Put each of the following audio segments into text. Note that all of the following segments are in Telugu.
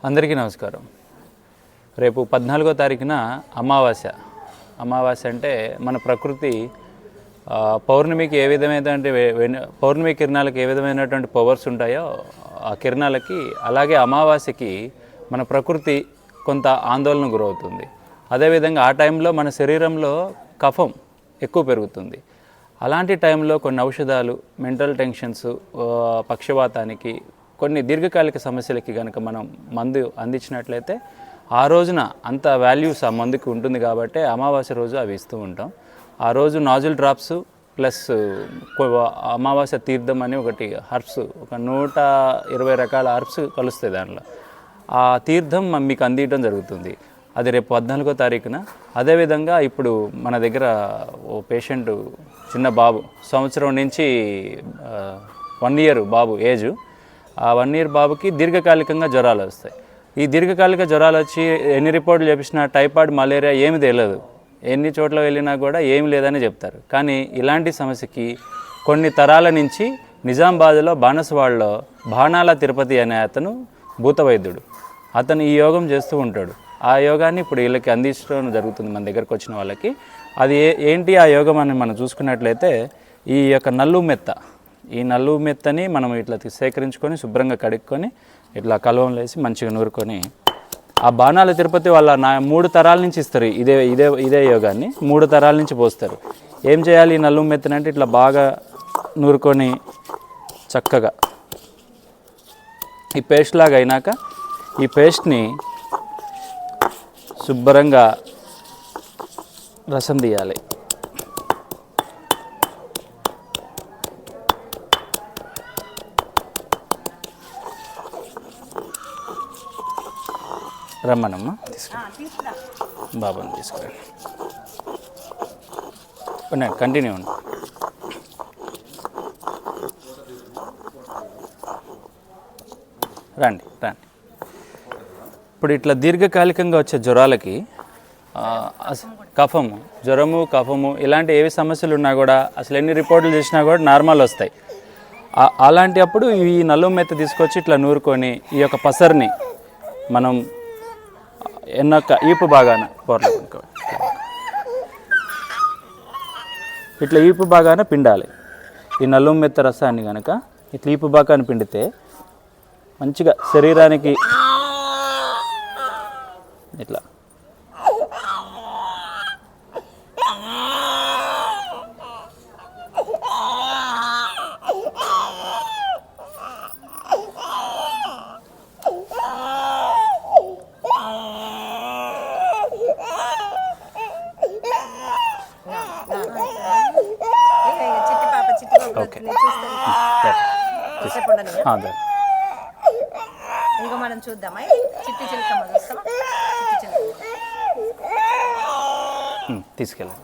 అందరికీ నమస్కారం. రేపు 14వ తారీఖున అమావాస్య. అమావాస్య అంటే మన ప్రకృతి పౌర్ణమికి ఏ విధమైనటువంటి పౌర్ణమి కిరణాలకు ఏ విధమైనటువంటి పవర్స్ ఉంటాయో ఆ కిరణాలకి, అలాగే అమావాస్యకి మన ప్రకృతి కొంత ఆందోళన గురవుతుంది. అదేవిధంగా ఆ టైంలో మన శరీరంలో కఫం ఎక్కువ పెరుగుతుంది. అలాంటి టైంలో కొన్ని ఔషధాలు, మెంటల్ టెన్షన్స్, పక్షవాతానికి, కొన్ని దీర్ఘకాలిక సమస్యలకి కనుక మనం మందు అందించినట్లయితే ఆ రోజున అంత వాల్యూస్ ఆ మందుకి ఉంటుంది. కాబట్టి అమావాస్య రోజు అవి ఇస్తూ ఉంటాం. ఆ రోజు నాజిల్ డ్రాప్స్ ప్లస్ అమావాస్య తీర్థం అని ఒకటి హర్బ్స్, ఒక 120 రకాల హర్బ్స్ కలుస్తాయి దాంట్లో. ఆ తీర్థం మీకు అందించడం జరుగుతుంది. అది రేపు 14వ తారీఖున. అదేవిధంగా ఇప్పుడు మన దగ్గర ఓ పేషెంట్, చిన్న బాబు, సంవత్సరం నుంచి 1 ఇయర్ బాబు ఏజు. ఆ 1 ఇయర్ బాబుకి దీర్ఘకాలికంగా జ్వరాలు వస్తాయి. ఈ దీర్ఘకాలిక జ్వరాలు వచ్చి ఎన్ని రిపోర్టులు చేపించినా టైఫాయిడ్, మలేరియా ఏమి తెలియదు. ఎన్ని చోట్ల వెళ్ళినా కూడా ఏమి లేదని చెప్తారు. కానీ ఇలాంటి సమస్యకి కొన్ని తరాల నుంచి నిజామాబాద్లో బాణసవాడలో బాణాల తిరుపతి అనే అతను భూత వైద్యుడు. అతను ఈ యోగం చేస్తూ ఉంటాడు. ఆ యోగాన్ని ఇప్పుడు వీళ్ళకి అందించడం జరుగుతుంది మన దగ్గరకు వచ్చిన వాళ్ళకి. అది ఏంటి ఆ యోగం అని మనం చూసుకున్నట్లయితే, ఈ యొక్క నల్లు మెత్త, ఈ నల్లు మెత్తని మనం ఇట్లా సేకరించుకొని శుభ్రంగా కడుక్కొని ఇట్లా కలవంలో వేసి మంచిగా నూరుకొని, ఆ బాణాల తిరుపతి వాళ్ళ 3 తరాల నుంచి ఇస్తారు. ఇదే యోగాన్ని 3 తరాల నుంచి పోస్తారు. ఏం చేయాలి ఈ నల్లు మెత్తని అంటే, ఇట్లా బాగా నూరుకొని చక్కగా ఈ పేస్ట్ లాగా అయినాక, ఈ పేస్ట్ని శుభ్రంగా రసం తీయాలి. రమ్మనమ్మా, తీసుకురా, బాబాని తీసుకురండి. కంటిన్యూ ఉండి. రండి. ఇప్పుడు ఇట్లా దీర్ఘకాలికంగా వచ్చే జ్వరాలకి కఫము, జ్వరము, కఫము ఇలాంటి ఏవి సమస్యలు ఉన్నా కూడా, అసలు ఎన్ని రిపోర్టులు చేసినా కూడా నార్మల్ వస్తాయి. అలాంటి అప్పుడు ఈ నల్లు మెత్త తీసుకొచ్చి ఇట్లా నూరుకొని, ఈ యొక్క పసర్ని మనం ఎన్నొక్క ఈపు బాగాన పోర్లు ఇట్లా ఈపు బాగాన పిండాలి. ఈ నల్లు మెత్త రసాన్ని కనుక ఇట్లా ఈపు బాగాన పిండితే మంచిగా శరీరానికి ఇట్లా ఇంకా మనం చూద్దామా, చిట్టి చిలకమ్మ చూస్తామా? తీసుకెళ్ళి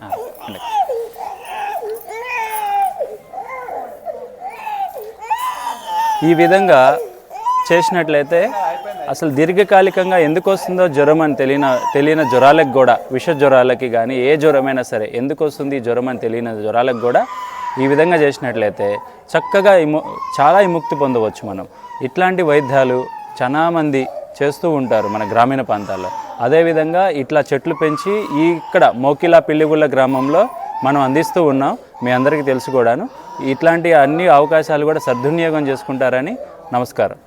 ఈ విధంగా చేసినట్లయితే అసలు దీర్ఘకాలికంగా ఎందుకు వస్తుందో జ్వరం అని తెలియని జ్వరాలకు కూడా, విష జ్వరాలకి కానీ ఏ జ్వరమైనా సరే ఎందుకు వస్తుంది జ్వరం అని తెలియని జ్వరాలకు కూడా ఈ విధంగా చేసినట్లయితే చక్కగా చాలా విముక్తి పొందవచ్చు మనం. ఇట్లాంటి వైద్యాలు చాలామంది చేస్తూ ఉంటారు మన గ్రామీణ ప్రాంతాల్లో. అదేవిధంగా ఇట్లా చెట్లు పెంచి ఇక్కడ మోకిలా పిల్లిగుళ్ళ గ్రామంలో మనం అందిస్తూ ఉన్నాం. మీ అందరికీ తెలుసు కూడాను. ఇట్లాంటి అన్ని అవకాశాలు కూడా సద్వినియోగం చేసుకుంటారని. నమస్కారం.